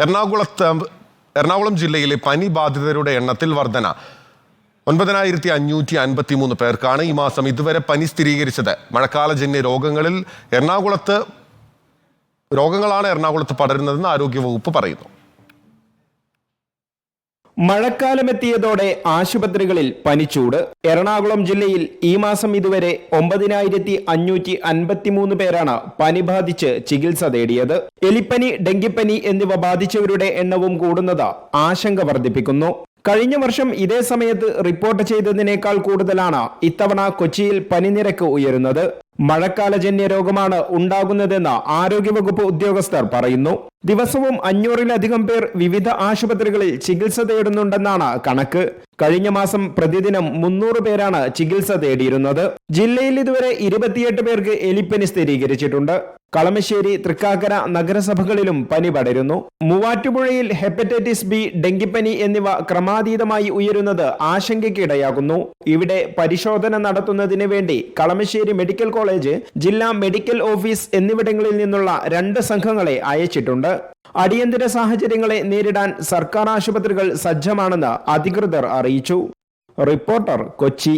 എറണാകുളം ജില്ലയിലെ പനി ബാധിതരുടെ എണ്ണത്തിൽ വർധന. 9553 പേർക്കാണ് ഈ മാസം ഇതുവരെ പനി സ്ഥിരീകരിച്ചത്. മഴക്കാലജന്യ രോഗങ്ങളാണ് എറണാകുളത്ത് പടരുന്നതെന്ന് ആരോഗ്യവകുപ്പ് പറയുന്നു. മഴക്കാലമെത്തിയതോടെ ആശുപത്രികളിൽ പനിച്ചൂട്. എറണാകുളം ജില്ലയിൽ ഈ മാസം ഇതുവരെ 9553 പേരാണ് പനി ബാധിച്ച് ചികിത്സ തേടിയത്. എലിപ്പനി, ഡെങ്കിപ്പനി എന്നിവ ബാധിച്ചവരുടെ എണ്ണവും കൂടുന്നത് ആശങ്ക വർദ്ധിപ്പിക്കുന്നു. കഴിഞ്ഞ വർഷം ഇതേ സമയത്ത് റിപ്പോർട്ട് ചെയ്തതിനേക്കാൾ കൂടുതലാണ് ഇത്തവണ കൊച്ചിയിൽ പനിനിരക്ക് ഉയരുന്നത്. മഴക്കാലജന്യ രോഗമാണ് ഉണ്ടാകുന്നതെന്ന് ആരോഗ്യവകുപ്പ് ഉദ്യോഗസ്ഥർ പറയുന്നു. ദിവസവും 500-ലധികം പേർ വിവിധ ആശുപത്രികളിൽ ചികിത്സ തേടുന്നുണ്ടെന്നാണ് കണക്ക്. കഴിഞ്ഞ മാസം പ്രതിദിനം 300 പേരാണ് ചികിത്സ തേടിയിരുന്നത്. ജില്ലയിൽ ഇതുവരെ 28 പേർക്ക് എലിപ്പനി സ്ഥിരീകരിച്ചിട്ടുണ്ട്. കളമശ്ശേരി, തൃക്കാക്കര നഗരസഭകളിലും പനി പടരുന്നു. മൂവാറ്റുപുഴയിൽ ഹെപ്പറ്റൈറ്റിസ് ബി, ഡെങ്കിപ്പനി എന്നിവ ക്രമാതീതമായി ഉയരുന്നത് ആശങ്കയ്ക്കിടയാകുന്നു. ഇവിടെ പരിശോധന നടത്തുന്നതിന് വേണ്ടി കളമശ്ശേരി മെഡിക്കൽ കോളേജ്, ജില്ലാ മെഡിക്കൽ ഓഫീസ് എന്നിവിടങ്ങളിൽ നിന്നുള്ള 2 സംഘങ്ങളെ അയച്ചിട്ടുണ്ട്. അടിയന്തര സാഹചര്യങ്ങളെ നേരിടാൻ സർക്കാർ ആശുപത്രികൾ സജ്ജമാണെന്ന് അധികൃതർ അറിയിച്ചു. റിപ്പോർട്ടർ, കൊച്ചി.